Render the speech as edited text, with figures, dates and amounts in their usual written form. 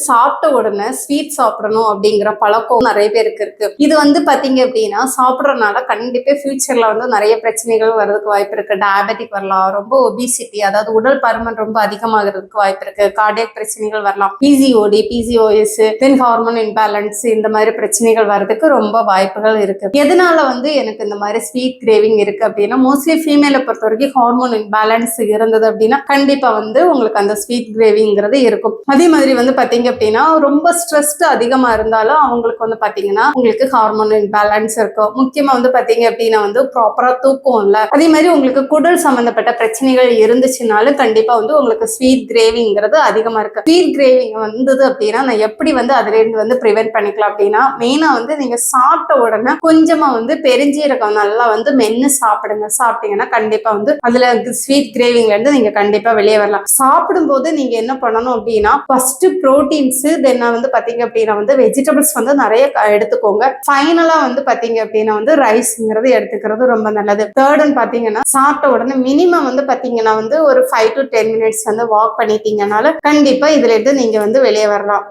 சாப்பிட்ட உடனே ஸ்வீட் சாப்பிடணும் அப்படிங்கிற பழக்கம் நிறைய பேருக்கு இருக்கு. இது வந்து பாத்தீங்க அப்படின்னா சாப்பிட்றதுனால கண்டிப்பா ஃபியூச்சர்ல வந்து நிறைய பிரச்சனைகள் வர்றதுக்கு வாய்ப்பு இருக்கு. டயபெட்டிக் வரலாம், ரொம்ப ஒபிசிட்டி அதாவது உடல் பருமன் ரொம்ப அதிகமாகிறதுக்கு வாய்ப்பு இருக்கு. கார்டியக் பிரச்சனைகள் வரலாம், பிசிஓடி, பிசிஓஎஸ், தென் ஹார்மோன் இம்பேலன்ஸ், இந்த மாதிரி பிரச்சனைகள் வர்றதுக்கு ரொம்ப வாய்ப்புகள் இருக்கு. எதனால வந்து எனக்கு இந்த மாதிரி ஸ்வீட் கிரேவிங் இருக்கு அப்படின்னா, மோஸ்ட்லி ஃபீமேலை பொறுத்த வரைக்கும் ஹார்மோன் இம்பேலன்ஸ் இருந்தது அப்படின்னா கண்டிப்பா வந்து உங்களுக்கு அந்த ஸ்வீட் கிரேவிங்கிறது இருக்கும். அதே மாதிரி வந்து பாத்தீங்க அப்படின்னா ரொம்ப ஸ்ட்ரெஸ்ட் அதிகமா இருந்தாலும் அவங்களுக்கு வந்து பாத்தீங்கன்னா உங்களுக்கு ஹார்மோன் இம்பேலன்ஸ் இருக்கும். முக்கியமா வந்து பாத்தீங்க அப்படின்னா வந்து ப்ராப்பரா தூக்கம் இல்ல, அதே மாதிரி உங்களுக்கு குடல் சம்பந்தப்பட்ட பிரச்சனைகள் இருந்துச்சுனாலும் கண்டிப்பா வந்து உங்களுக்கு ஸ்வீட் கிரேவிங்கிறது அதிகமா இருக்கு. ஸ்வீட் கிரேவிங் வந்தது அப்படின்னா நான் எப்படி வந்து அதுல இருந்து வந்து ப்ரிவென்ட் பண்ணிக்கலாம் அப்படின்னா, மெயினா வந்து நீங்க சாப்பிட்ட உடனே கொஞ்சமா வந்து பெருஞ்சீரகம் நல்லா வந்து மென்னு சாப்பிடுங்க. சாப்பிட்டீங்கன்னா கண்டிப்பா வந்து அதுல ஸ்வீட் கிரேவிங்ல இருந்து நீங்க கண்டிப்பா வெளியே வரலாம். சாப்பிடும்போது நீங்க என்ன பண்ணணும் அப்படின்னா, ஃபர்ஸ்ட் புரோட்டீன்ஸ், தென் வந்து பாத்தீங்க அப்படின்னா வந்து வெஜிடபிள்ஸ் வந்து நிறைய எடுத்துக்கோங்க. ஃபைனலா வந்து பாத்தீங்க அப்படின்னா வந்து ரைஸ்ங்கிறது எடுத்துக்கிறது ரொம்ப நல்லது. தேர்ட்னு பாத்தீங்கன்னா சாப்பிட்ட உடனே மினிமம் வந்து பாத்தீங்கன்னா வந்து ஒரு 5 to 10 minutes வந்து வாக் பண்ணிட்டீங்கனால கண்டிப்பா இதுல இருந்து நீங்க வந்து வெளியே வரலாம்.